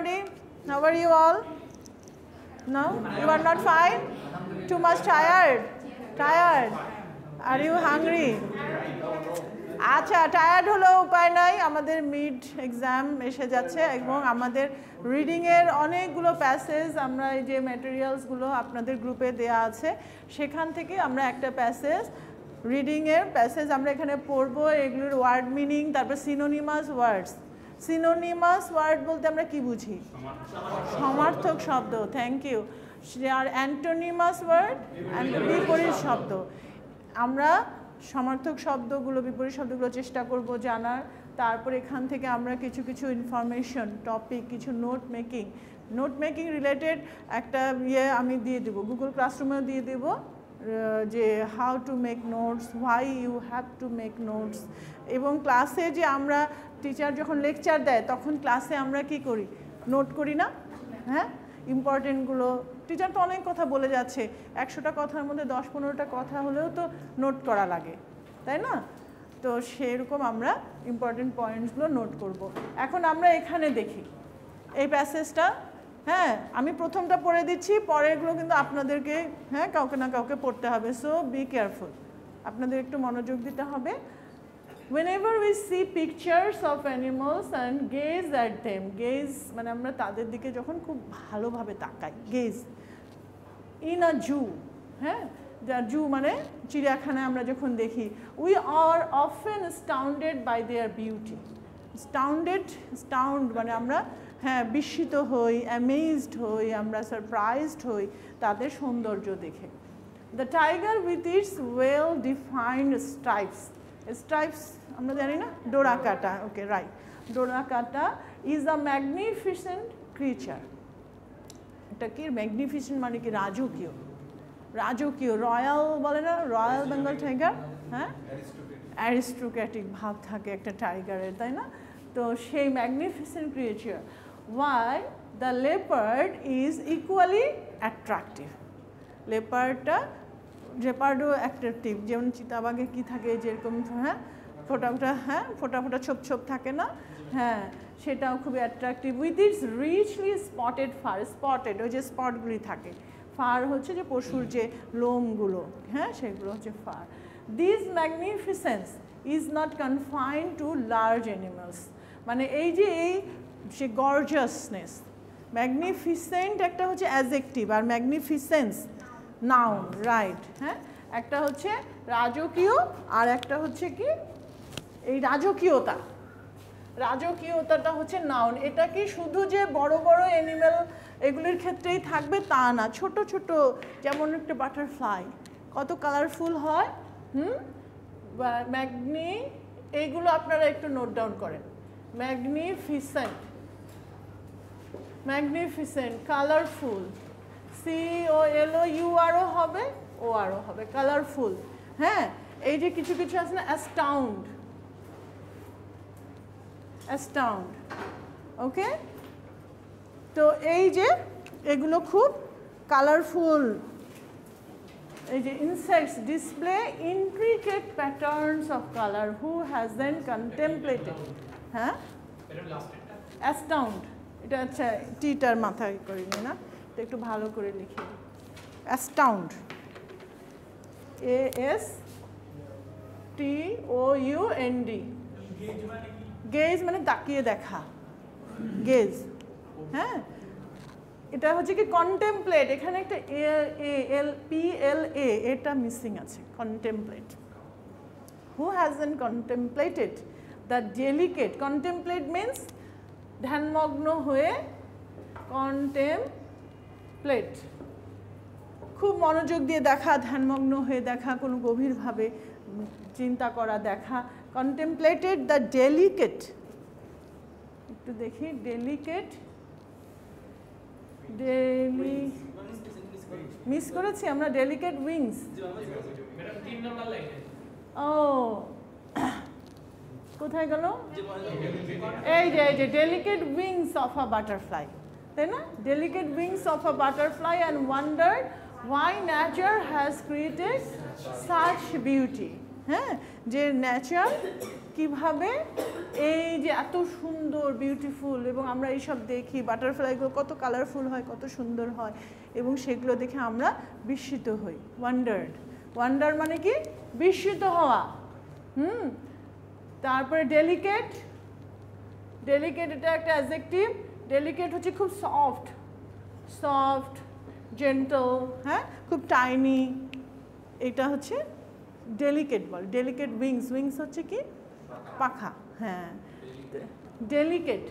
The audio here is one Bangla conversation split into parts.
everybody? How are you all? No? You are not fine? Too much tired? Tired? Are you hungry? আচ্ছা টায়ার্ড হলেও উপায় নাই আমাদের মিড এক্সাম এসে যাচ্ছে এবং আমাদের রিডিংয়ের অনেকগুলো প্যাসেজ আমরা এই যে ম্যাটেরিয়ালসগুলো আপনাদের গ্রুপে দেয়া আছে সেখান থেকে আমরা একটা প্যাসেজ রিডিংয়ের প্যাসেজ আমরা এখানে পড়বো এগুলোর ওয়ার্ড মিনিং তারপর সিনোনিমাস ওয়ার্ডস সিনোনিমাস ওয়ার্ড বলতে আমরা কি বুঝি সমার্থক শব্দ থ্যাংক ইউ আর অ্যান্টোনিমাস ওয়ার্ড বিপরীত শব্দ আমরা সমার্থক শব্দগুলো বিপরীত শব্দগুলো চেষ্টা করব জানার তারপর এখান থেকে আমরা কিছু কিছু ইনফরমেশন টপিক কিছু নোট মেকিং রিলেটেড একটা আমি দিয়ে দেবো গুগল ক্লাসরুমেও দিয়ে দেবো যে how to make notes why you have to make notes এবং ক্লাসে যে আমরা টিচার যখন লেকচার দেয় তখন ক্লাসে আমরা কি করি নোট করি না হ্যাঁ ইম্পর্টেন্টগুলো টিচার তো অনেক কথা বলে যাচ্ছে 100টা কথার মধ্যে 10-15টা কথা হলেও তো নোট করা লাগে তাই না তো সেরকম আমরা ইম্পর্টেন্ট পয়েন্টসগুলো নোট করব এখন আমরা এখানে দেখি এই প্যাসেজটা হ্যাঁ আমি প্রথমটা পড়ে দিচ্ছি পরেরগুলো কিন্তু আপনাদেরকে হ্যাঁ কাউকে না কাউকে পড়তে হবে সো বি কেয়ারফুল আপনাদের একটু মনোযোগ দিতে হবে Whenever we see pictures of animals and gaze at them, gaze মানে আমরা তাদের দিকে যখন খুব ভালোভাবে তাকাই gaze in a zoo হ্যাঁ জু মানে চিড়িয়াখানায় আমরা যখন দেখি we are often astounded by their beauty astound মানে আমরা হ্যাঁ বিস্মিত হই amazed হই আমরা সারপ্রাইজড হই তাদের সৌন্দর্য দেখে the tiger with its well defined stripes আমরা জানি না ডোরা কাটা ওকে রাইট ডোরা কাটা ইজ আ ম্যাগনিফিসেন্ট ক্রিচার এটা কি ম্যাগনিফিসেন্ট মানে কি রাজকীয় রয়্যাল বলে না রয়্যাল বেঙ্গল টাইগার হ্যাঁ অ্যারিস্টোক্র্যাটিক ভাব থাকে একটা টাইগারের তাই না তো সেই magnificent creature why the leopard is equally attractive লেপার্ডও অ্যাট্রাকটিভ যেমন চিতাবাঘে কি থাকে যেরকম হ্যাঁ ফোটা ছোপ থাকে না হ্যাঁ সেটাও খুবই অ্যাট্রাকটিভ উইথ ইটস রিচলি স্পটেড ওই যে স্পটগুলি থাকে ফার হচ্ছে যে পশুর যে লোমগুলো হ্যাঁ সেগুলো হচ্ছে fur this magnificence is not confined to large animals মানে এই সে গর্জাসনেস ম্যাগনিফিসেন্ট একটা হচ্ছে অ্যাডজেক্টিভ আর ম্যাগনিফিসেন্স নাউন রাইট হ্যাঁ একটা হচ্ছে রাজকীয় আর একটা হচ্ছে কি এই রাজকীয়তাটা হচ্ছে নাউন এটা কি শুধু যে বড় বড় অ্যানিমেল এগুলির ক্ষেত্রেই থাকবে তা না ছোট যেমন একটা বাটারফ্লাই কত কালারফুল হয় এইগুলো আপনারা একটু নোট ডাউন করেন ম্যাগনিফিসেন্ট কালারফুল COLOURও হবে ORও হবে কালারফুল হ্যাঁ এই যে কিছু আছে না অ্যাস্টাউন্ড ওকে তো এই যে এগুলো খুব কালারফুল এই যে insects display intricate patterns of colour who has then contemplated হ্যাঁ অ্যাস্টাউন্ড এটা আচ্ছা টিটার মাথায় করিনি না এটা একটু ভালো করে লিখে অ্যাস্টাউন্ড ASTOUND গেজ মানে তাকিয়ে দেখা গেজ হ্যাঁ এটা হচ্ছে কি কন্টেম্পলেট এখানে একটা PLA এটা মিসিং আছে contemplate who hasn't contemplated the delicate contemplate means ধ্যানমগ্ন হয়ে কন্টেম্পলেট খুব মনোযোগ দিয়ে দেখা ধ্যানমগ্ন হয়ে দেখা কোনো গভীরভাবে চিন্তা করা দেখা কন্টেম্পলেটেড দ্য ডেলিকেট একটু দেখি ডেলিকেট মিস করেছি আমরা ডেলিকেট উইংস ও কোথায় গেল এই যে delicate wings of a butterfly তাই না delicate wings of a butterfly and wonder why nature has created such beauty হ্যাঁ, যে নেচার কিভাবে এই যে এত সুন্দর বিউটিফুল, এবং আমরা এইসব দেখি বাটারফ্লাইগুলো কত কালারফুল হয়, কত সুন্দর হয়, এবং সেগুলো দেখে আমরা বিস্মিত হই, ওয়ান্ডার মানে কি বিস্মিত হওয়া। তারপরে ডেলিকেট এটা একটা অ্যাডজেক্টিভ। ডেলিকেট হচ্ছে খুব সফট জেন্টল, হ্যাঁ, খুব টাইনি, এটা হচ্ছে ডেলিকেট বল। ডেলিকেট উইংস হচ্ছে কি পাখা, হ্যাঁ ডেলিকেট।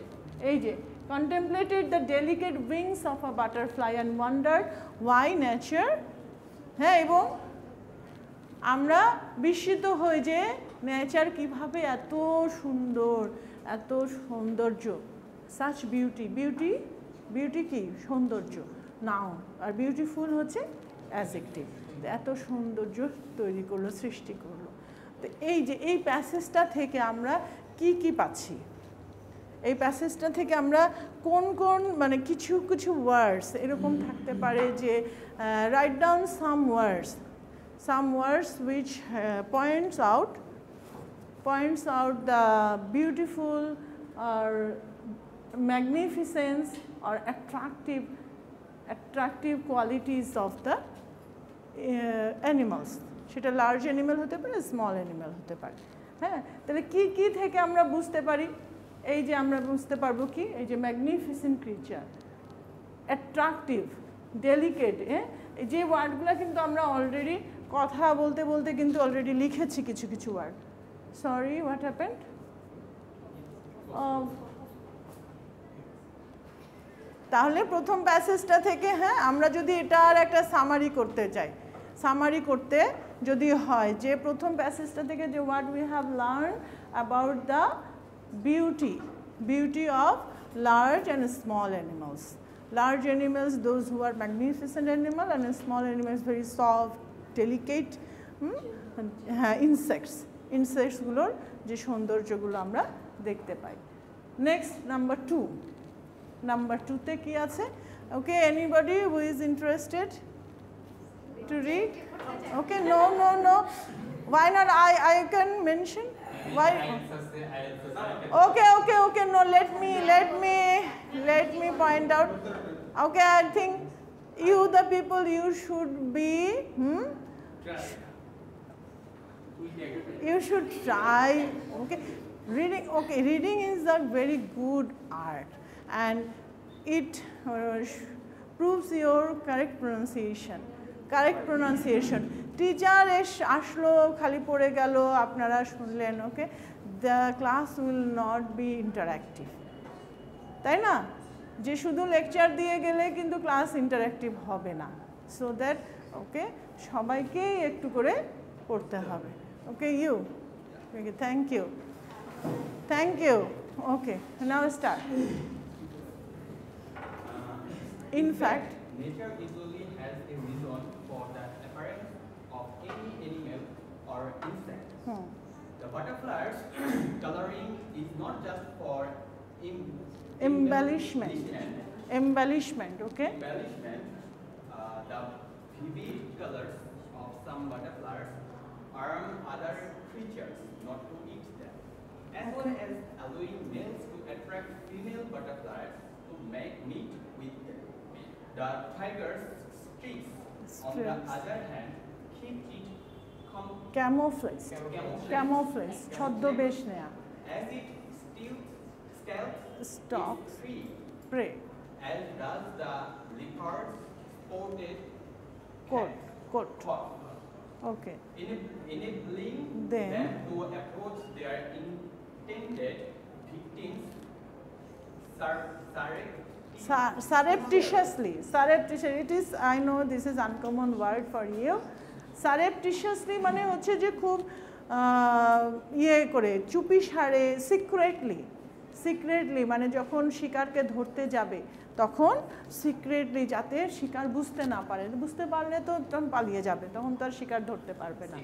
এই যে contemplated the delicate wings of a butterfly and wondered why nature, হ্যাঁ, এবং আমরা বিস্মিত হই যে নেচার কিভাবে এত সুন্দর, এত সৌন্দর্য, সাচ বিউটি কি সৌন্দর্য নাউন, আর বিউটিফুল হচ্ছে অ্যাডজেক্টিভ, এত সৌন্দর্য তৈরি করলো, সৃষ্টি করলো। তো এই যে এই প্যাসেজটা থেকে আমরা কি পাচ্ছি, এই প্যাসেজটা থেকে আমরা কোন মানে কিছু ওয়ার্ডস এরকম থাকতে পারে যে write down some words which points out the beautiful or magnificence or attractive qualities of the animals. সেটা লার্জ অ্যানিমেল হতে পারে, স্মল অ্যানিমেল হতে পারে। হ্যাঁ, তাহলে কি থেকে আমরা বুঝতে পারি? এই যে আমরা বুঝতে পারবো কি, এই যে ম্যাগনিফিসেন্ট ক্রিচার, অ্যাট্রাকটিভ, ডেলিকেট, যে ওয়ার্ডগুলো কিন্তু আমরা অলরেডি কথা বলতে কিন্তু অলরেডি লিখেছি কিছু ওয়ার্ড। Sorry, what happened? তাহলে প্রথম প্যাসেজটা থেকে, হ্যাঁ, আমরা যদি এটার একটা সামারি করতে যদি হয়, যে প্রথম প্যাসেজটা থেকে যে what we have learn about the beauty of large and small animals. Large animals, those who are magnificent animal, and small animals very soft, delicate insects গুলোর যে সৌন্দর্যগুলো আমরা দেখতে পাই। নেক্সট নাম্বার 2 তে কি আছে? ওকে, anybody who is interested to read? Okay, no, why not? I can mention. Why? Okay, no, let me point out. Okay, I think the people, you should be you should try. Okay, reading is a very good art, and it proves your correct pronunciation. Teacher আসলো, খালি পড়ে গেল, আপনারা শুনলেন, okay, the class will not be interactive, তাই না? যে শুধু লেকচার দিয়ে গেলে কিন্তু ক্লাস ইন্টারঅ্যাক্টিভ হবে না। সো দ্যাট, ওকে, সবাইকেই একটু করে পড়তে হবে। Okay, thank you. Okay, now start. In fact, nature usually has a reason for the appearance of any animal or insect. The butterfly's coloring is not just for embellishment. Okay. Embellishment. The vivid colors of some butterflies harm other creatures not to eat them, as well as allowing males to attract female butterflies to meet with them. The tiger's streaks, on the other hand, keep it camouflage, ছদ্মবেশ নেয়া, as it stalks its prey, as does the leopard's spotted coat. Okay. Enabling Then, them to approach their intended victims surreptitiously. It is, I know this is uncommon word for you. Surreptitiously মানে হচ্ছে যে খুব করে চুপিসারে, সিক্রেটলি মানে যখন শিকারকে ধরতে যাবে তখন সিক্রেটলি, যাতে শিকার বুঝতে না পারে, বুঝতে পারলে তো তখন পালিয়ে যাবে, তখন তো আর শিকার ধরতে পারবে না।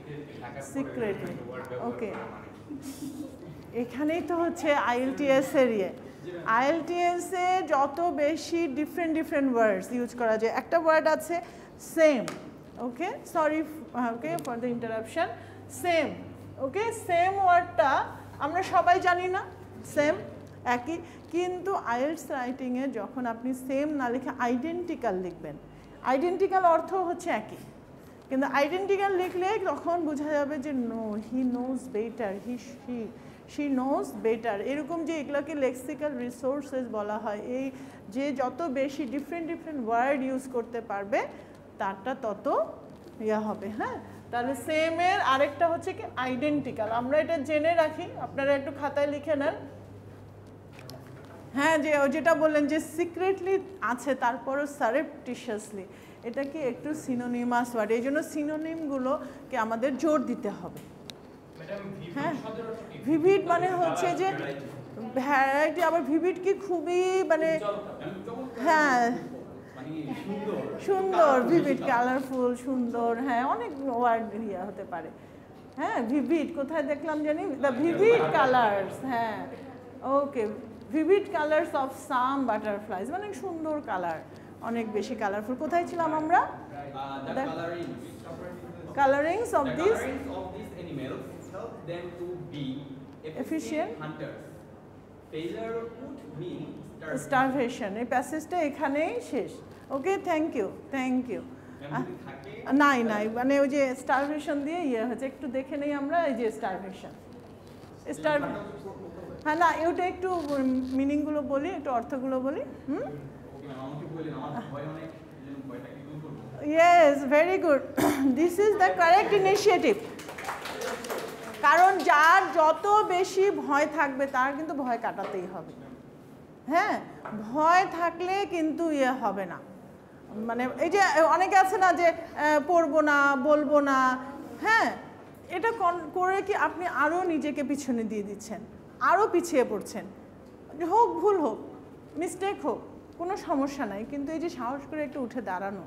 সিক্রেটলি, ওকে, এখানেই তো হচ্ছে IELTS এর IELTS এ যত বেশি ডিফারেন্ট ওয়ার্ডস ইউজ করা যায়। একটা ওয়ার্ড আছে same, okay, sorry, okay for the interruption, same okay same ওয়ার্ডটা আমরা সবাই জানি না সেম একই কিন্তু আইএলটিএস রাইটিংয়ে যখন আপনি সেম না লিখে আইডেন্টিক্যাল লিখবেন আইডেন্টিক্যাল অর্থ হচ্ছে একই কিন্তু আইডেন্টিক্যাল লিখলে তখন বোঝা যাবে যে no he knows better she knows better এরকম যে এগুলোকে লেক্সিক্যাল রিসোর্সেস বলা হয় এই যে যত বেশি ডিফারেন্ট ওয়ার্ড ইউজ করতে পারবে তারটা তত ইয়া হবে হ্যাঁ তাহলে সেমের আরেকটা হচ্ছে কি আইডেন্টিক্যাল আমরা এটা জেনে রাখি আপনারা একটু খাতায় লিখে নেন হ্যাঁ যে যেটা বললেন যে সিক্রেটলি আছে তারপরও সারেপটিশিয়াসলি এটা কি একটু সিনোনিমাস ওয়ার্ড এই জন্য সিনোনিমগুলোকে আমাদের জোর দিতে হবে হ্যাঁ ভিভিড মানে হচ্ছে যে ভ্যারাইটি আবার ভিভিড কি খুবই মানে হ্যাঁ সুন্দর ভিভিড কালারফুল সুন্দর হ্যাঁ অনেক ওয়ার্ড ইয়ে হতে পারে হ্যাঁ ভিভিড কোথায় দেখলাম জানি দ্য ভিভিড কালার্স হ্যাঁ okay vivid colours of some butterflies মানে সুন্দর কালার অনেক বেশি কালারফুল কোথায় ছিলাম আমরা colourings of this animals help them to be efficient hunters. Failure would mean starvation এই প্যাসেজটা এখানেই শেষ ওকে থ্যাংক ইউ নাই মানে ওই যে স্টারভেশন দিয়ে ইয়ে হচ্ছে একটু দেখে নেই আমরা এই যে স্টারভেশন হ্যাঁ না ওটা একটু মিনিংগুলো বলি একটু অর্থগুলো বলি yes very good this is the correct initiative কারণ যার যত বেশি ভয় থাকবে তার কিন্তু ভয় কাটাতেই হবে হ্যাঁ ভয় থাকলে কিন্তু ইয়ে হবে না মানে এই যে অনেকে আছে না যে পড়বো না বলবো না হ্যাঁ এটা করে কি আপনি আরও নিজেকে পিছনে দিয়ে দিচ্ছেন আরও পিছিয়ে পড়ছেন হোক ভুল হোক মিস্টেক হোক কোনো সমস্যা নাই কিন্তু এই যে সাহস করে একটু উঠে দাঁড়ানো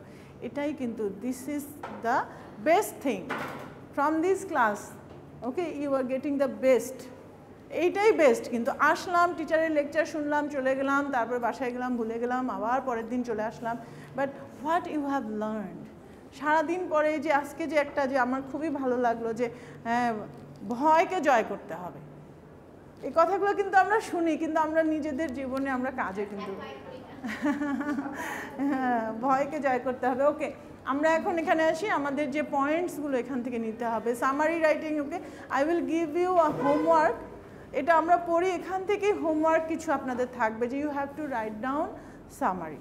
এটাই কিন্তু this is the best thing from this class okay you are getting the best এইটাই বেস্ট কিন্তু আসলাম টিচারের লেকচার শুনলাম চলে গেলাম তারপর বাসায় গেলাম ভুলে গেলাম আবার পরের দিন চলে আসলাম but what you have learned সারাদিন পরে যে আজকে যে একটা যে আমার খুবই ভালো লাগলো যে ভয়কে জয় করতে হবে এই কথাগুলো কিন্তু আমরা শুনি কিন্তু আমরা নিজেদের জীবনে আমরা কাজে কিন্তু হ্যাঁ ভয়কে জয় করতে হবে ওকে আমরা এখন এখানে আসি আমাদের যে পয়েন্টসগুলো এখান থেকে নিতে হবে summary writing okay I will give you a homework এটা আমরা পড়ি এখান থেকেই হোমওয়ার্ক কিছু আপনাদের থাকবে যে you have to write down summary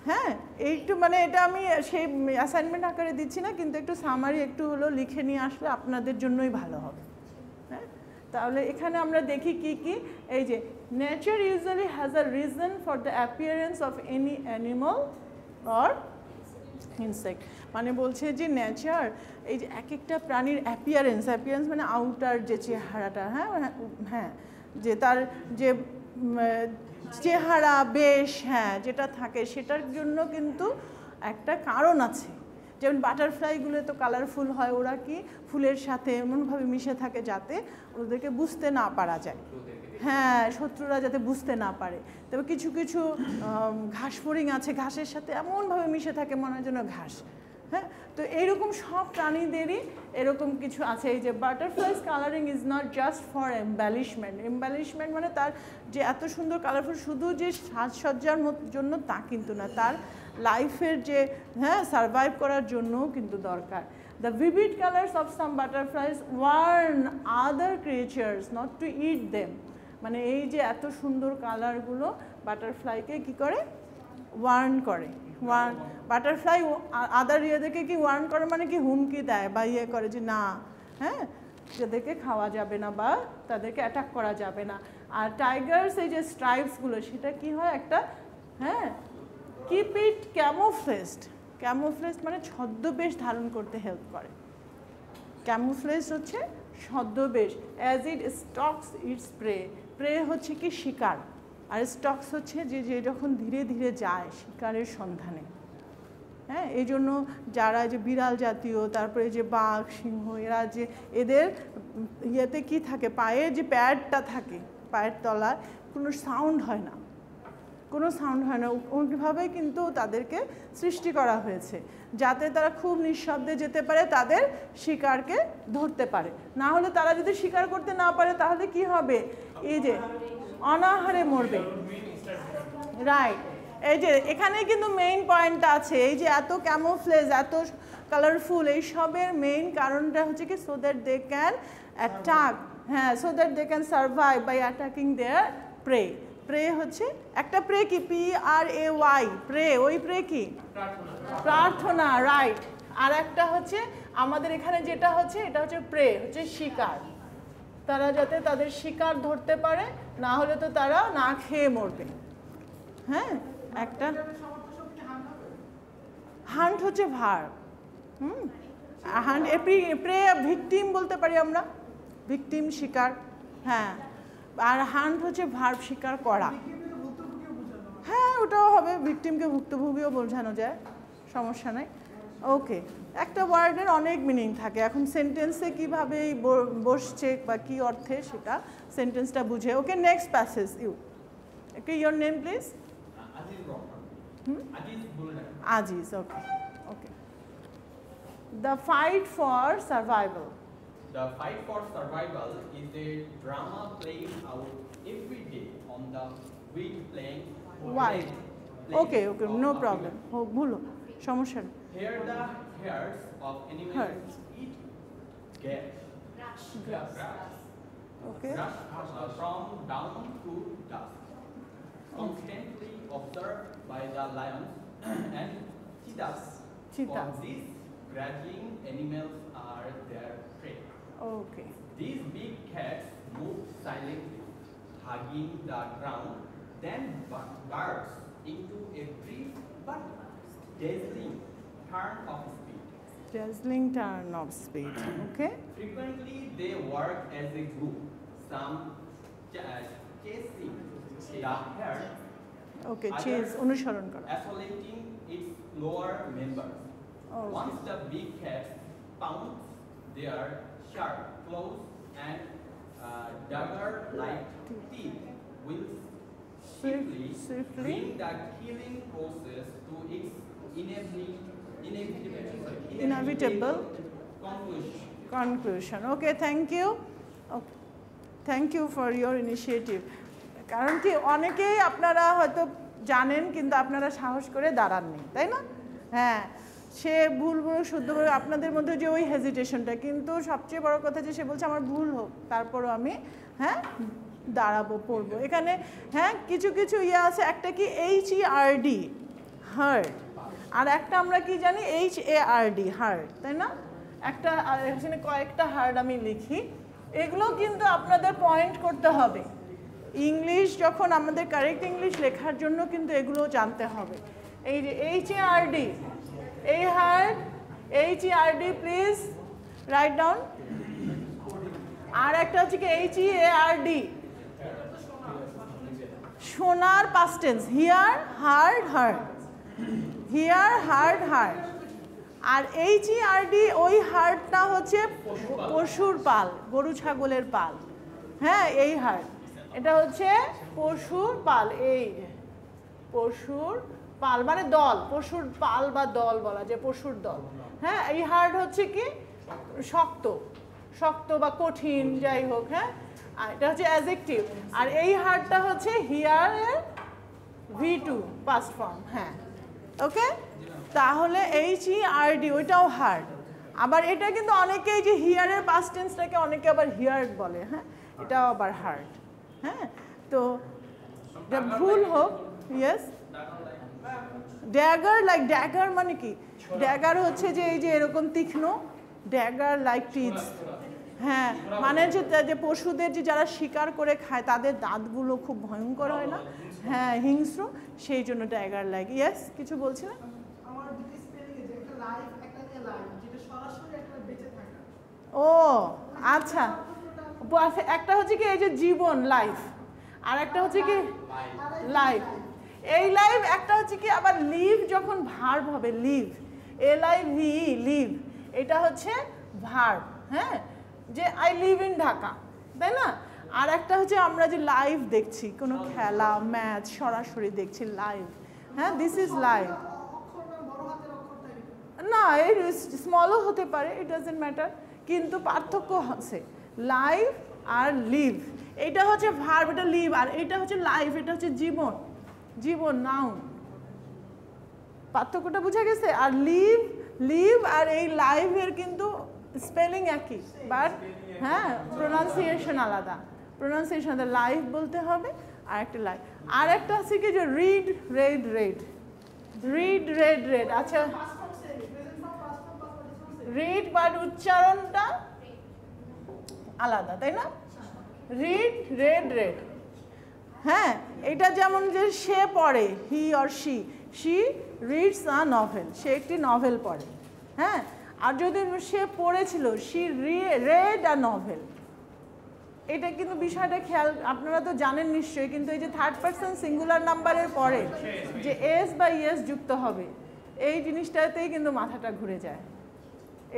হ্যাঁ একটু মানে এটা আমি সেই অ্যাসাইনমেন্ট আকারে দিচ্ছি না কিন্তু একটু সামারি একটু হলো লিখে নিয়ে আসলে আপনাদের জন্যই ভালো হবে হ্যাঁ তাহলে এখানে আমরা দেখি কি কি এই যে nature usually has a reason for the appearance of any animal or insect মানে বলছে যে নেচার এই যে এক একটা প্রাণীর অ্যাপিয়ারেন্স মানে আউটার যে চেহারাটা হ্যাঁ হ্যাঁ যে তার যে চেহারা বেশ হ্যাঁ যেটা থাকে সেটার জন্য কিন্তু একটা কারণ আছে যেমন বাটারফ্লাইগুলো তো কালারফুল হয় ওরা কি ফুলের সাথে এমনভাবে মিশে থাকে যাতে ওদেরকে বুঝতে না পারা যায় হ্যাঁ শত্রুরা যাতে বুঝতে না পারে তবে কিছু কিছু ঘাস ফড়িং আছে ঘাসের সাথে এমনভাবে মিশে থাকে মনে হয় যেন ঘাস হ্যাঁ তো এইরকম সব প্রাণীদেরই এরকম কিছু আছে এই যে butterflies colouring is not just for embellishment মানে তার যে এত সুন্দর কালারফুল শুধু যে সাজসজ্জার জন্য তা কিন্তু না তার লাইফের যে হ্যাঁ সারভাইভ করার জন্যও কিন্তু দরকার the vivid colours of some butterflies warn other creatures not to eat them মানে এই যে এত সুন্দর কালারগুলো বাটারফ্লাইকে কি করে ওয়ার্ন করে বাটারফ্লাই আদার ইয়েদেরকে কি ওয়ার্ন করে মানে কি হুমকি দেয় বা ইয়ে করে যে না হ্যাঁ যাদেরকে খাওয়া যাবে না বা তাদেরকে অ্যাটাক করা যাবে না আর টাইগার্স এই যে স্ট্রাইপসগুলো সেটা কি হয় একটা হ্যাঁ কিপ ইট ক্যামোফ্লেজড মানে ছদ্মবেশ ধারণ করতে হেল্প করে ক্যামোফ্লেজ হচ্ছে ছদ্মবেশ as it stalks its prey হচ্ছে কি শিকার আর স্টক্স হচ্ছে যে যখন ধীরে ধীরে যায় শিকারের সন্ধানে হ্যাঁ এই জন্য যারা যে বিড়াল জাতীয় তারপরে যে বাঘ সিংহ এরা যে এদের ইয়েতে কি থাকে পায়ের যে প্যাডটা থাকে পায়ের তলায় কোনো সাউন্ড হয় না কোনো সাউন্ড হয় না। ওইভাবে কিন্তু তাদেরকে সৃষ্টি করা হয়েছে যাতে তারা খুব নিঃশব্দে যেতে পারে, তাদের শিকারকে ধরতে পারে। না হলে তারা যদি শিকার করতে না পারে তাহলে কি হবে? এই যে অনাহারে মরবে। রাইট, এই যে এখানে কিন্তু মেইন পয়েন্টটা আছে, এই যে এত ক্যামোফ্লেজ, এত কালারফুল, এই সবের মেইন কারণটা হচ্ছে কি so that they can attack, হ্যাঁ, so that they can survive by attacking their prey. Prey হচ্ছে একটা প্রে কি PRAY, প্রে, ওই প্রে কি প্রার্থনা, রাইট। আর একটা হচ্ছে আমাদের এখানে যেটা হচ্ছে এটা হচ্ছে প্রে, হচ্ছে শিকার। তারা যাতে তাদের শিকার ধরতে পারে, না হলে তো তারা না খেয়ে মরবে। হ্যাঁ, একটা হান্ট হচ্ছে ভার্ব। হান্ট প্রে ভিকটিম বলতে পারি আমরা, ভিকটিম শিকার, হ্যাঁ। আর হান্ট হচ্ছে ভার্ব, শিকার করা। হ্যাঁ, ওটাও হবে, ভিকটিমকে ভুক্তভোগীও বোঝানো যায়, সমস্যা নাই। ওকে, একটা ওয়ার্ডের অনেক মিনিং থাকে। এখন সেন্টেন্সে কীভাবে বসছে বা কী অর্থে সেটা সেন্টেন্সটা বুঝে। Okay, next passage you. Okay, your name please? Aziz, okay. Okay. The fight for survival. The fight for survival is a drama playing out every day on the big playing. Why? Okay, okay, no problem. Bhulo, সমস্যা নেই। Here the hairs of animals eat grass. Okay. From down to dusk. Constantly observed by the lions and cheetahs. For these grazing animals are their prey. Okay. These big cats move silently, hugging the ground, then burst into a brief but dazzling turn of speed. Dazzling turn of speed. Okay. Frequently they work as a group, some chasing the herd. Okay, chase, অনুসরণ করা, isolating its lower members. Okay. Once the big cats pounce their sharp claws and dagger-like teeth will swiftly bring the killing process to its inevitable conclusion. Okay, thank you. Okay. Thank you for your initiative. কারণ কি অনেকেই আপনারা হয়তো জানেন কিন্তু আপনারা সাহস করে দাঁড়াননি, তাই না? হ্যাঁ, সে ভুল শুদ্ধ আপনাদের মধ্যে যে ওই হেজিটেশনটা, কিন্তু সবচেয়ে বড় কথা যে সে বলছে আমার ভুল হোক তারপরও আমি হ্যাঁ দাঁড়াবো, পড়বো। এখানে হ্যাঁ কিছু কিছু ইয়ে আছে, একটা কি HERD হার্ড, আর একটা আমরা কি জানি HARD হার্ড, তাই না? একটা এখানে কয়েকটা হার্ড আমি লিখি, এগুলো কিন্তু আপনাদের পয়েন্ট করতে হবে। ইংলিশ যখন আমাদের কারেক্ট ইংলিশ লেখার জন্য কিন্তু এগুলো জানতে হবে। এই যে HARD, এই hard HERD, please write down. আর একটা হচ্ছে কি HEARD, শোনার past tense, hear heard heard, hear heard heard. আর HERD ওই হার্ডটা হচ্ছে পশুর পাল, গরু ছাগলের পাল, হ্যাঁ এই হার্ড, এটা হচ্ছে পশুর পাল, এই পশুর পাল মানে দল, পশুর পাল বা দল বলা যায়, পশুর দল। হ্যাঁ, এই হার্ড হচ্ছে কি শক্ত, শক্ত বা কঠিন যাই হোক, হ্যাঁ, আর এটা হচ্ছে অ্যাডজেক্টিভ। আর এই হার্ডটা হচ্ছে হিয়ার এর V2 পাস্ট ফর্ম, হ্যাঁ ওকে। তাহলে HERD ওইটাও হার্ড। আবার এটা কিন্তু অনেকেই যে হিয়ারের পাস্ট টেন্সটাকে অনেকে আবার হিয়ার্ড বলে, হ্যাঁ এটাও আবার হার্ড। হ্যাঁ, তো ভুল হোক, ইয়েস। ড্যাগার লাইক, ড্যাগার মানে কি? ড্যাগার হচ্ছে যে এই যে এরকম তীক্ষ্ণ, ড্যাগার লাইক টিথস, হ্যাঁ মানে যে পশুদের যে যারা শিকার করে খায় তাদের দাঁতগুলো খুব ভয়ঙ্কর হয় না, হ্যাঁ হিংস্র, সেই জন্য ড্যাগার লাইক। ইয়েস, কিছু বলছিলেন? ও আচ্ছা, একটা হচ্ছে কি এই যে জীবন লাইফ, আর একটা হচ্ছে কি লাইফ, এই লাইফ। একটা হচ্ছে কি আবার লিভ, যখন ভার্ব হবে লিভ, LIVE লিভ, এটা হচ্ছে ভার্ব। হ্যাঁ, যে আই লিভ ইন ঢাকা, তাই না? আর একটা হচ্ছে আমরা যে লাইভ দেখছি কোনো খেলা ম্যাচ সরাসরি দেখছি লাইভ, হ্যাঁ দিস ইজ লাইভ। না এই স্মলও হতে পারে, ইট ডাজন্ট ম্যাটার, কিন্তু পার্থক্য আছে লাইভ আর লিভ। এটা হচ্ছে ভার্ব, এটা লিভ, আর এটা হচ্ছে লাইফ, এটা হচ্ছে জীবন, জীবন নাউন। পার্থক্যটা বুঝা গেছে? আর লিভ, লিভ আর এই লাইভের কিন্তু স্পেলিং একই, বাট হ্যাঁ প্রোনাউন্সিয়েশন আলাদা, প্রোনাউন্সিয়েশন আলাদা। লাইভ বলতে হবে আর একটা লাইভ। আর একটা আছে কি যে read red red, read red red. আচ্ছা রিড বাট উচ্চারণটা আলাদা, তাই না? রিড রেড রেড, হ্যাঁ এটা যেমন যে সে পড়ে, he or she reads a novel, সে একটি নভেল পড়ে, হ্যাঁ। আর যদি সে পড়েছিল শি রেড আ নভেল, এটা কিন্তু বিষয়টা খেয়াল, আপনারা তো জানেন নিশ্চয়ই, কিন্তু এই যে থার্ড পারসন সিঙ্গুলার নাম্বারের পরে যে এস বা ইয়েস যুক্ত হবে, এই জিনিসটাতেই কিন্তু মাথাটা ঘুরে যায়।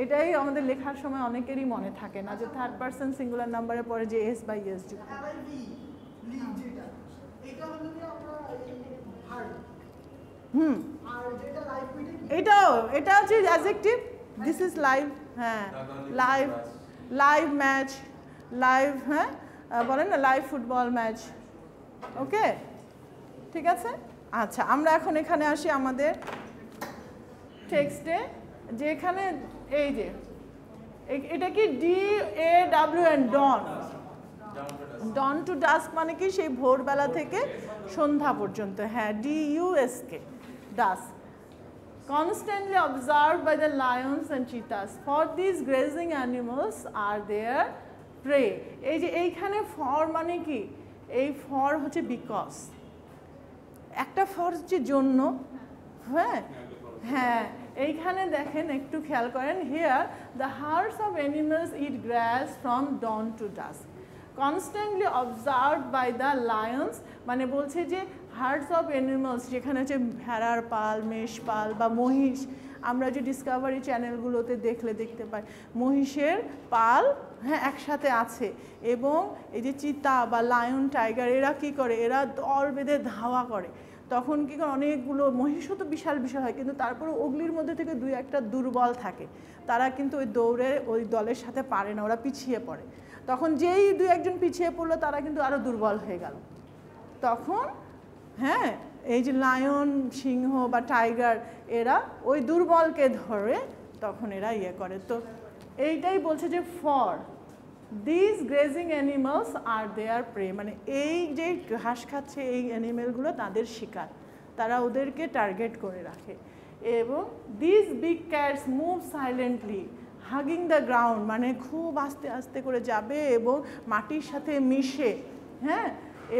এটাই আমাদের লেখার সময় অনেকেরই মনে থাকে না যে থার্ড পারসন সিঙ্গুলার নাম্বারের পরে যে এস বা ইয়েস যুক্ত। এটাও, এটা হচ্ছে অ্যাডজেক্টিভ, দিস ইজ লাইভ, হ্যাঁ লাইভ, লাইভ ম্যাচ, লাইভ, হ্যাঁ বলেন না লাইভ ফুটবল ম্যাচ, ওকে ঠিক আছে। আচ্ছা আমরা এখন এখানে আসি আমাদের টেক্সটে, যে এখানে এই যে এটা কি DAWN dawn, dawn to dusk মানে কি সেই ভোরবেলা থেকে সন্ধ্যা পর্যন্ত, হ্যাঁ DUSK dusk. Constantly observed by the lions and cheetahs, for these grazing animals are their prey. এই যে এইখানে ফর মানে কি, এই ফর হচ্ছে বিকজ, একটা ফর হচ্ছে জন্য, হ্যাঁ হ্যাঁ এইখানে দেখেন একটু খেয়াল করেন, here the herds of animals eat grass from dawn to dusk, constantly observed by the lions, মানে বলছে যে হার্ডস অফ অ্যানিমালস, যেখানে হচ্ছে ভেড়ার পাল, মেষ পাল বা মহিষ, আমরা যে ডিসকভারি চ্যানেলগুলোতে দেখতে পাই মহিষের পাল, হ্যাঁ একসাথে আছে, এবং এই যে চিতা বা লায়ন টাইগার এরা কি করে, এরা দল বেঁধে ধাওয়া করে, তখন কি করে অনেকগুলো মহিষও তো বিশাল বিশাল হয়, কিন্তু তারপরে ওগুলির মধ্যে থেকে দুই একটা দুর্বল থাকে, তারা কিন্তু ওই দৌড়ে ওই দলের সাথে পারে না, ওরা পিছিয়ে পড়ে, তখন যেই দুই একজন পিছিয়ে পড়লো তারা কিন্তু আরও দুর্বল হয়ে গেল, তখন হ্যাঁ এই যে লায়ন সিংহ বা টাইগার এরা ওই দুর্বলকে ধরে তখন এরা ইয়ে করে। তো এইটাই বলছে যে for this grazing animals are their prey, মানে এই যে ঘাস খাচ্ছে এই অ্যানিমেলগুলো তাদের শিকার, তারা ওদেরকে টার্গেট করে রাখে। এবং this big cats move silently hugging the ground, মানে খুব আস্তে আস্তে করে যাবে এবং মাটির সাথে মিশে, হ্যাঁ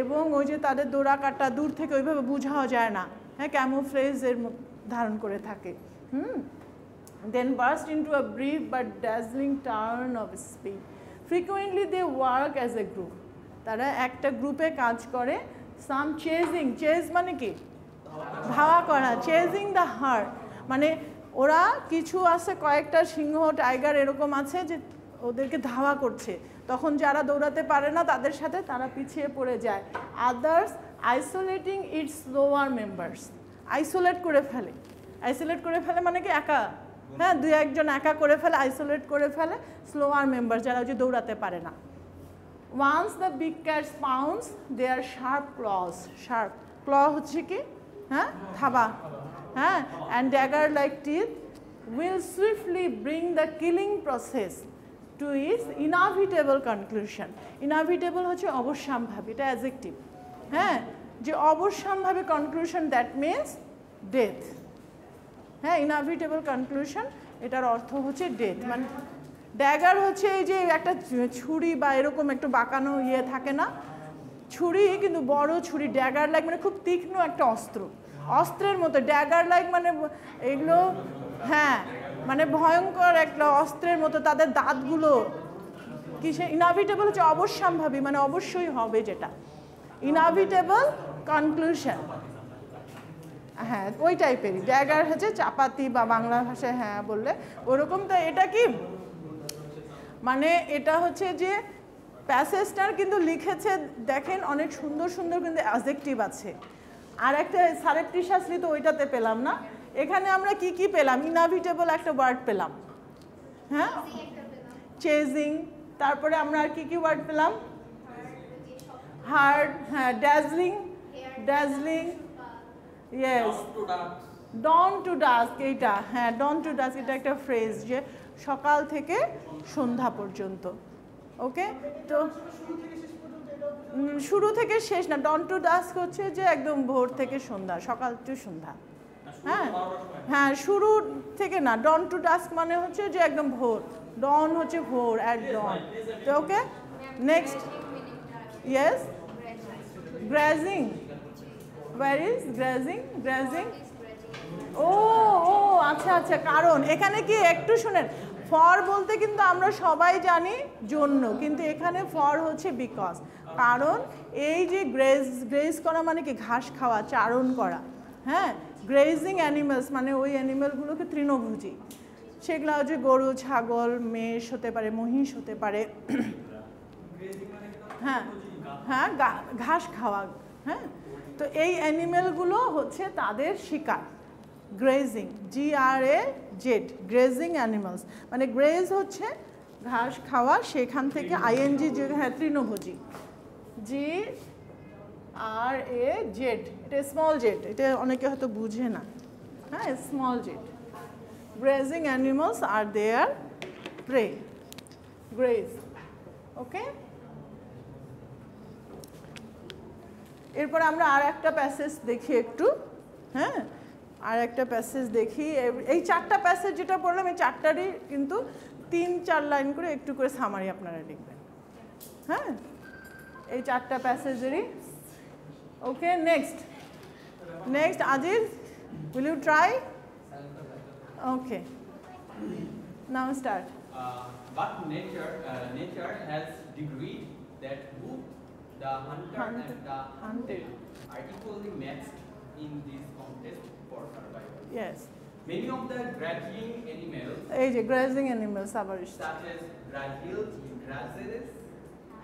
এবং ওই যে তাদের দোড়া কাটা দূর থেকে ওইভাবে বোঝাও যায় না, হ্যাঁ ক্যামোফ্লেজের ধারণ করে থাকে, then burst into a brief but dazzling turn of speed, frequently they work as a group, তারা একটা গ্রুপে কাজ করে। সাম চেজিং, চেজ মানে কি ধাওয়া করা, চেজিং দ্য হার্ড, মানে ওরা কিছু আছে কয়েকটা সিংহ টাইগার এরকম আছে যে ওদেরকে ধাওয়া করছে, তখন যারা দৌড়াতে পারে না তাদের সাথে তারা পিছিয়ে পড়ে যায়। Others isolating its lower members, isolate করে ফেলে, আইসোলেট করে ফেলে মানে কি একা, হ্যাঁ দুই একজন একা করে ফেলে, আইসোলেট করে ফেলে স্লোয়ার মেম্বার যারা যে দৌড়াতে পারে না। Once the big cats pounce their sharp claws, sharp claw হচ্ছে কি হ্যাঁ থাবা, হ্যাঁ and dagger like teeth will swiftly bring the killing process to its inevitable conclusion. Inevitable হচ্ছে অবশ্যম্ভাবী, এটা অ্যাডজেক্টিভ, হ্যাঁ যে অবশ্যম্ভাবী কনক্লুশন, দ্যাট মিনস ডেথ, হ্যাঁ ইনএভিটেবল কনক্লুশন এটার অর্থ হচ্ছে ডেথ। মানে ড্যাগার হচ্ছে এই যে একটা ছুরি বা এরকম একটু বাঁকানো ইয়ে থাকে না ছুরি, কিন্তু বড় ছুরি, ড্যাগার লাইক মানে খুব তীক্ষ্ণ একটা অস্ত্র, অস্ত্রের মতো ড্যাগার লাইক মানে এগুলো, হ্যাঁ মানে ভয়ঙ্কর একটা অস্ত্রের মতো, তাদের দাঁতগুলো কিসে, ইনএভিটেবল হচ্ছে অবশ্যম্ভাবী মানে অবশ্যই হবে, যেটা ইনএভিটেবল কনক্লুশন, হ্যাঁ ওই টাইপেরই। ড্যাগার হচ্ছে চাপাতি বা বাংলা ভাষায় হ্যাঁ বললে ওরকম। তো এটা কি মানে এটা হচ্ছে যে প্যাসেজটার কিন্তু লিখেছে দেখেন অনেক সুন্দর সুন্দর কিন্তু অ্যাডজেক্টিভ আছে। আর একটা সারেপ্টিশাসলি তো ওইটাতে পেলাম না, এখানে আমরা কি কি পেলাম? ইনএভিটেবল একটা ওয়ার্ড পেলাম, হ্যাঁ, চেজিং। তারপরে আমরা আর কি কি ওয়ার্ড পেলাম? হার্ড, হ্যাঁ, dazzling, dazzling, yes, dawn to dusk, এইটা, হ্যাঁ, ডন টু ডাস্ক, এটা একটা ফ্রেজ যে সকাল থেকে সন্ধ্যা পর্যন্ত। ওকে, তো শুরু থেকে শেষ না, ডন টু ডাস্ক হচ্ছে যে একদম ভোর থেকে সন্ধ্যা, সকাল টু সন্ধ্যা। হ্যাঁ হ্যাঁ, শুরু থেকে না, ডন টু ডাস্ক মানে হচ্ছে যে একদম ভোর, ডন হচ্ছে ভোর, অ্যাট ডন। তো okay, next, yes, grazing, where is grazing? Grazing, ও ও আচ্ছা আচ্ছা, কারণ এখানে কি একটু শুনেন, ফর বলতে কিন্তু আমরা সবাই জানি জন্য, কিন্তু এখানে ফর হচ্ছে বিকজ, কারণ এই যে গ্রেজ করা মানে কি ঘাস খাওয়া, চারণ করা, হ্যাঁ, গ্রেজিং অ্যানিমালস মানে ওই অ্যানিমালগুলোকে তৃণভোজী, সেগুলো হচ্ছে গরু, ছাগল, মেষ হতে পারে, মহিষ হতে পারে, হ্যাঁ হ্যাঁ, ঘাস খাওয়া, হ্যাঁ। তো এই অ্যানিমেলগুলো হচ্ছে তাদের শিকার, গ্রেজিং, GRAZ, গ্রেজিং অ্যানিমালস, মানে গ্রেজ হচ্ছে ঘাস খাওয়া, সেখান থেকে ING, যে হ্যাঁ, তৃণভোজী, GRAZ, এটা স্মল জেড, এটা অনেকে হয়তো বুঝে না, হ্যাঁ, small Z. Grazing animals are their pray, grace. ওকে, এরপর আমরা আর একটা প্যাসেজ দেখি একটু, হ্যাঁ, আর একটা প্যাসেজ দেখি। এই চারটা প্যাসেজ যেটা পড়লাম, এই চারটারই কিন্তু 3-4 লাইন করে একটু করে সামারি আপনারা লিখবেন, হ্যাঁ, এই চারটা প্যাসেজেরই। Okay, next, next, Aziz, will you try? Okay, now start. But nature has decreed that both the hunter and the hunted are equally matched in this contest for survival. Yes. Many of the grazing animals, এই যে গ্রেজিং অ্যানিমালস আবার such as gazelles,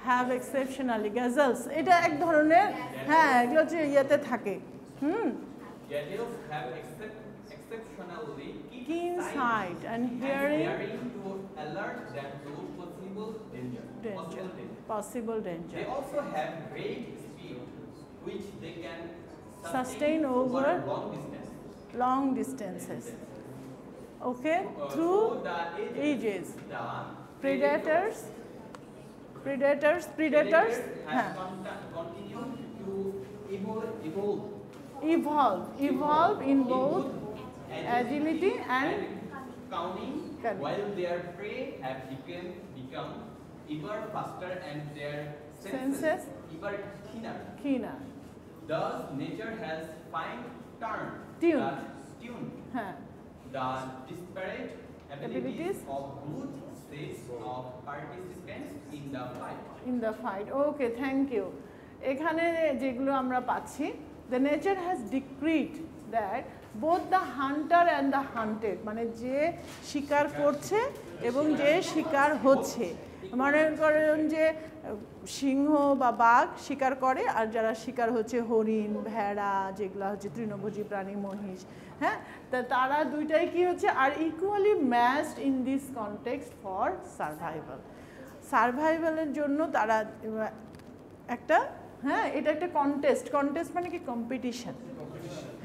have exceptionally, gazelles, এটা এক ধরনের, হ্যাঁ, এগুলো হচ্ছে ইয়েতে থাকে, gazelles have exceptionally keen sight and hearing to alert them to possible danger. Possible danger. They also have great speed, which they can sustain over long distances. Okay, through the ages. The Predators have continued to evolve in both agility and cunning, while their prey have become ever faster and their senses ever keener. Thus, nature has tuned the disparate abilities of both sets of participants in the fight. Okay, thank you. এখানে যেগুলো আমরা পাচ্ছি, the nature has decreed that both the hunter and the hunted, মানে যে শিকার করছে এবং যে শিকার হচ্ছে, মনে করেন যে সিংহ বা বাঘ শিকার করে, আর যারা শিকার হচ্ছে হরিণ, ভেড়া, যেগুলো হচ্ছে তৃণভোজী প্রাণী, মহিষ, হ্যাঁ, তা তারা দুইটাই কি হচ্ছে আর equally matched in this context for survival. সার্ভাইভালের জন্য তারা একটা, হ্যাঁ, এটা একটা কন্টেস্ট মানে কি কম্পিটিশন,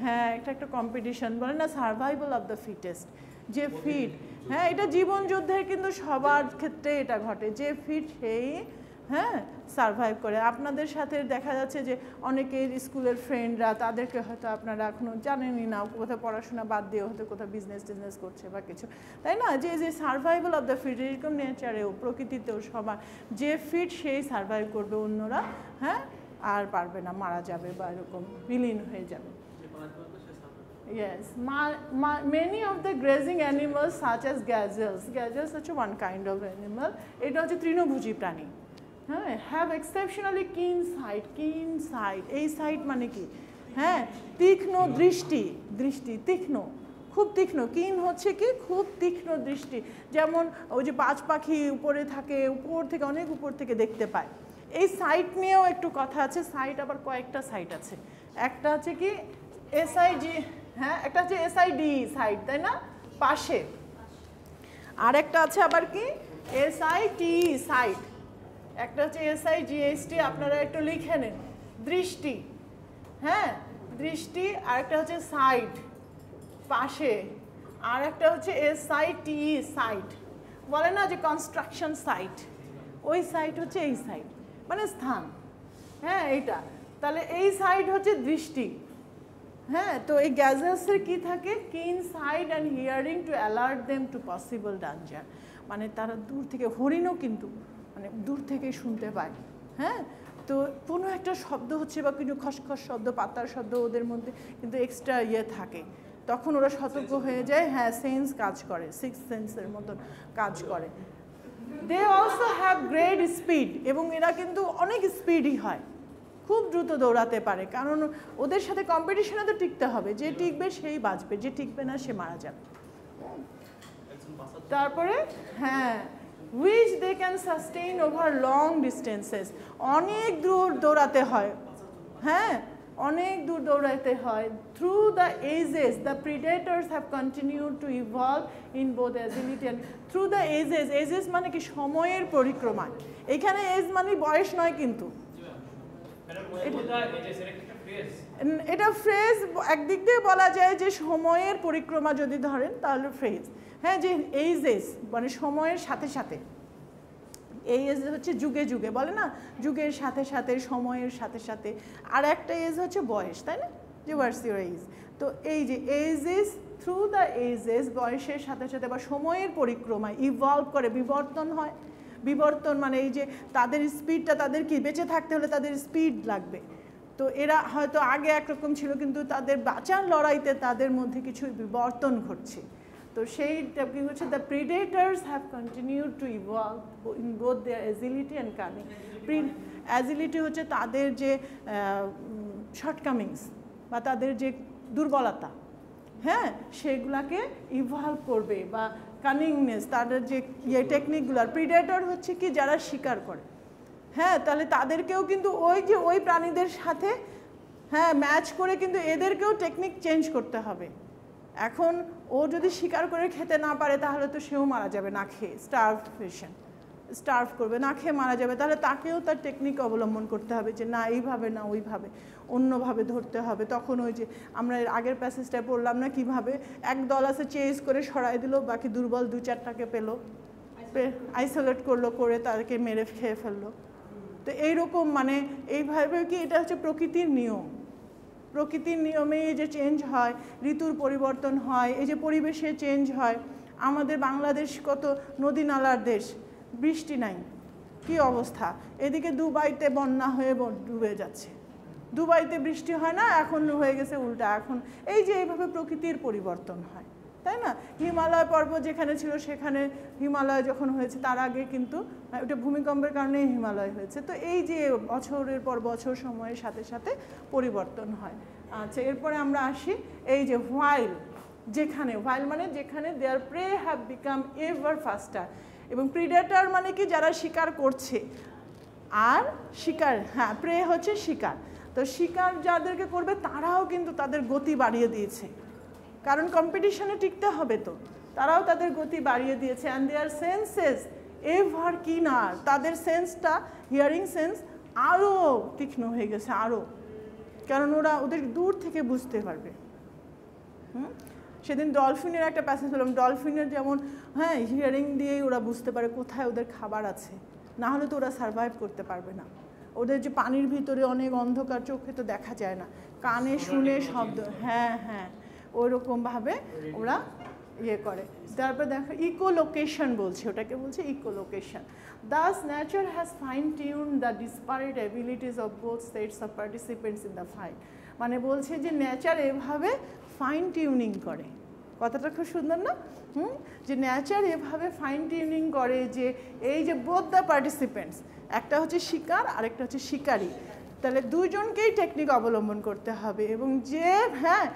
হ্যাঁ, একটা কম্পিটিশন, বলে না সার্ভাইভাল অফ দ্য ফিটেস্ট, যে ফিট, হ্যাঁ, এটা জীবন যুদ্ধের কিন্তু সবার ক্ষেত্রে এটা ঘটে, যে ফিট সেই, হ্যাঁ, সার্ভাইভ করে। আপনাদের সাথে দেখা যাচ্ছে যে অনেকের স্কুলের ফ্রেন্ডরা, তাদেরকে হয়তো আপনারা এখনও জানেনই না, কোথাও পড়াশোনা বাদ দিয়ে হয়তো কোথাও বিজনেস করছে বা কিছু, তাই না, যে সার্ভাইভাল অফ দ্য ফিট, এরকম নেচারেও প্রকৃতিতেও সবার যে ফিট সেই সার্ভাইভ করবে, অন্যরা, হ্যাঁ, আর পারবে না, মারা যাবে বা এরকম বিলীন হয়ে যাবে। Yes, many of the grazing animals such as gazelles হচ্ছে one kind of animal, এটা হচ্ছে তৃণভোজী প্রাণী, হ্যাঁ, have exceptionally keen sight, এই সাইট মানে কি, হ্যাঁ, তীক্ষ্ণ দৃষ্টি, তীক্ষ্ণ, খুব তীক্ষ্ণ। কিন হচ্ছে কি খুব তীক্ষ্ণ দৃষ্টি, যেমন ওই যে বাজ পাখি উপরে থাকে, উপর থেকে অনেক উপর থেকে দেখতে পায়। এই সাইট নিয়েও একটু কথা আছে। সাইট আবার কয়েকটা সাইট আছে। একটা হচ্ছে কি এসআইজি, হ্যাঁ একটা হচ্ছে এসআইডি সাইট, তাই না, পাশে। আর একটা আছে আবার কি এসআইটি সাইট, একটা হচ্ছে এসআইজিএসটি, আপনারা একটু লিখে নেন, দৃষ্টি, হ্যাঁ দৃষ্টি। আর একটা হচ্ছে সাইট, পাশে। আর একটা হচ্ছে এসআইটি সাইট, বলে না যে কনস্ট্রাকশন সাইট, ওই সাইট হচ্ছে এই সাইট, মানে স্থান, হ্যাঁ এইটা। তাহলে এই সাইট হচ্ছে দৃষ্টি, হ্যাঁ। তো এই গ্যাজেটসের কি থাকে, keen sight and hearing to alert them to possible danger, মানে তারা দূর থেকে, হরিণও কিন্তু মানে দূর থেকে শুনতে পায়, হ্যাঁ। তো কোনো একটা শব্দ হচ্ছে বা কিছু খসখস শব্দ, পাতার শব্দ, ওদের মধ্যে কিন্তু এক্সট্রা থাকে, তখন ওরা সতর্ক হয়ে যায়, হ্যাঁ সেন্স কাজ করে, সিক্স সেন্সের মতন কাজ করে। They also have great speed, এবং এরা কিন্তু অনেক স্পিডই হয়, খুব দ্রুত দৌড়াতে পারে, কারণ ওদের সাথে কম্পিটিশনে তো টিকতে হবে, যে টিকবে সেই বাঁচবে, যে টিকবে না সে মারা যাবে। তারপরে হ্যাঁ which they can sustain over long distances, অনেক দূর দৌড়াতে হয়, হ্যাঁ অনেক দূর দৌড়াতে হয়। Through the ages the predators have continued to evolve in both agility and through the ages, ages মানে কি সময়ের পরিক্রমায়, এখানে এজ মানে বয়স নয় কিন্তু, এটা ফ্রেজ একদিক দিয়ে বলা যায় যে সময়ের পরিক্রমা যদি ধরেন তাহলে ফ্রেজ, হ্যাঁ যে এইজেস মানে সময়ের সাথে সাথে, এই এজ হচ্ছে যুগে যুগে, বলে না যুগের সাথে সাথে, সময়ের সাথে সাথে। আর একটা এজ হচ্ছে বয়স, তাই না, যে হোয়াটস ইউর এজ। তো এই যে এজেস, থ্রু দ্য এজেস, বয়সের সাথে সাথে বা সময়ের পরিক্রমায় ইভলভ করে, বিবর্তন হয়। বিবর্তন মানে এই যে তাদের স্পিডটা, তাদের কি বেঁচে থাকতে হলে তাদের স্পিড লাগবে। তো এরা হয়তো আগে একরকম ছিল, কিন্তু তাদের বাঁচার লড়াইতে তাদের মধ্যে কিছু বিবর্তন ঘটছে। তো সেইটা কি হচ্ছে, the predators have continued to evolve in both their agility and cunning. Agility হচ্ছে তাদের যে শর্টকামিংস বা তাদের যে দুর্বলতা, হ্যাঁ সেগুলাকে ইভলভ করবে, বা কানিংনেস, তাদের যে ইয়ে টেকনিকগুলো। আর প্রিডেটর হচ্ছে কি যারা শিকার করে, হ্যাঁ তাহলে তাদেরকেও কিন্তু ওই যে ওই প্রাণীদের সাথে হ্যাঁ ম্যাচ করে কিন্তু এদেরকেও টেকনিক চেঞ্জ করতে হবে। এখন ও যদি শিকার করে খেতে না পারে তাহলে তো সেও মারা যাবে না খেয়ে, স্টার্ভ করবে, না খেয়ে মারা যাবে। তাহলে তাকেও তার টেকনিক অবলম্বন করতে হবে, যে না এইভাবে না ওইভাবে, অন্যভাবে ধরতে হবে। তখন ওই যে আমরা আগের প্যাসেজটায় পড়লাম না, কিভাবে এক দল আছে চেজ করে সরাই দিল, বাকি দুর্বল দু চারটাকে পেলো, আইসোলেট করলো, করে তাদেরকে মেরে খেয়ে ফেললো। তো এইরকম মানে এইভাবে কি, এটা হচ্ছে প্রকৃতির নিয়ম। প্রকৃতির নিয়মে এই যে চেঞ্জ হয়, ঋতুর পরিবর্তন হয়, এই যে পরিবেশে চেঞ্জ হয়। আমাদের বাংলাদেশ কত নদী নালার দেশ, বৃষ্টি নাই, কি অবস্থা। এদিকে দুবাইতে বন্যা হয়ে ডুবে যাচ্ছে, দুবাইতে বৃষ্টি হয় না, এখন হয়ে গেছে উল্টা। এখন এই যে এইভাবে প্রকৃতির পরিবর্তন হয়, তাই না। হিমালয় পর্বত যেখানে ছিল সেখানে হিমালয় যখন হয়েছে, তার আগে কিন্তু ওটা ভূমিকম্পের কারণেই হিমালয় হয়েছে। তো এই যে বছরের পর বছর সময়ের সাথে সাথে পরিবর্তন হয়। আচ্ছা এরপরে আমরা আসি এই যে হোয়াইল, যেখানে হোয়াইল মানে যেখানে their prey have become ever faster, এবং প্রিডেটর মানে কি যারা শিকার করছে, আর শিকার হ্যাঁ প্রে হচ্ছে শিকার। তো শিকার যাদেরকে করবে তারাও কিন্তু তাদের গতি বাড়িয়ে দিয়েছে, কারণ কম্পিটিশনে টিকতে হবে, তো তারাও তাদের গতি বাড়িয়ে দিয়েছে। অ্যান্ড দেয়ার সেন্সেস এভার কিনার, তাদের সেন্সটা হিয়ারিং সেন্স আরও তীক্ষ্ণ হয়ে গেছে আরও, কারণ ওরা ওদের দূর থেকে বুঝতে পারবে। সেদিন ডলফিনের একটা প্যাসেজ বললাম, ডলফিনের যেমন হ্যাঁ হিয়ারিং দিয়েই ওরা বুঝতে পারে কোথায় ওদের খাবার আছে, না হলে তো ওরা সারভাইভ করতে পারবে না। ওদের যে পানির ভিতরে অনেক অন্ধকার, চোখে তো দেখা যায় না, কানে শুনে শব্দ, হ্যাঁ হ্যাঁ ওইরকমভাবে ওরা ইয়ে করে। তারপর দেখো ইকোলোকেশন বলছে, ওটাকে বলছে echolocation. Thus nature has fine-tuned the disparate abilities of both sets of participants in the fight. মানে বলছে যে নেচার এভাবে ফাইন টিউনিং করে, কথাটা খুব সুন্দর না, যে নেচার এভাবে ফাইন টিউনিং করে যে এই যে বোথ দ্য পার্টিসিপেন্টস, একটা হচ্ছে শিকার আরেকটা হচ্ছে শিকারী, তাহলে দুজনকেই টেকনিক অবলম্বন করতে হবে এবং যে হ্যাঁ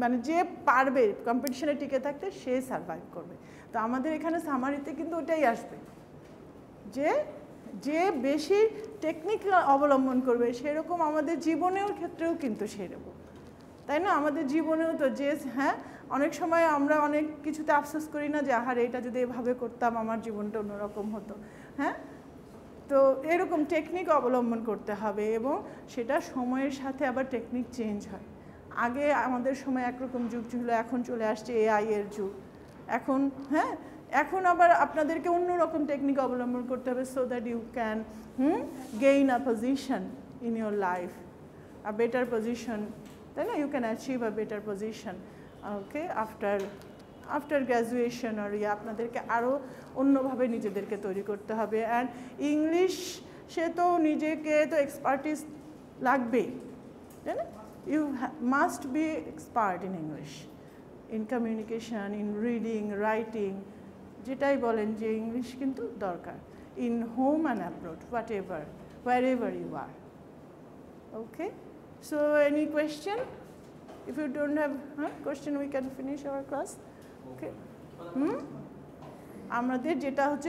মানে যে পারবে কম্পিটিশনে টিকে থাকতে সে সার্ভাইভ করবে। তো আমাদের এখানে সামারিতে কিন্তু ওটাই আসবে যে যে বেশি টেকনিক অবলম্বন করবে সেরকম আমাদের জীবনের ক্ষেত্রেও কিন্তু সেরকম, তাই না? আমাদের জীবনেও তো যে হ্যাঁ অনেক সময় আমরা অনেক কিছুতে আফসোস করি না যে আহারে এটা যদি এভাবে করতাম আমার জীবনটা অন্যরকম হতো। হ্যাঁ, তো এরকম টেকনিক অবলম্বন করতে হবে এবং সেটা সময়ের সাথে আবার টেকনিক চেঞ্জ হয়। আগে আমাদের সময় একরকম যুগ ছিল, এখন চলে আসছে এআই এর যুগ। এখন হ্যাঁ এখন আবার আপনাদেরকে অন্যরকম টেকনিক অবলম্বন করতে হবে so that you can gain a position in your life, a better position, তাই না? You can achieve a better position okay after graduation আর আপনাদেরকে আরও অন্যভাবে নিজেদেরকে তৈরি করতে হবে। অ্যান্ড ইংলিশ সে তো নিজেকে তো এক্সপার্টিস লাগবেই, তাই না? You must be expert in English, in communication, in reading, writing, যেটাই বলেন যে ইংলিশ কিন্তু দরকার in home and abroad, whatever, wherever you are. Okay, so any question? If you don't have question, we can finish our class. Okay. আমাদের যেটা হচ্ছে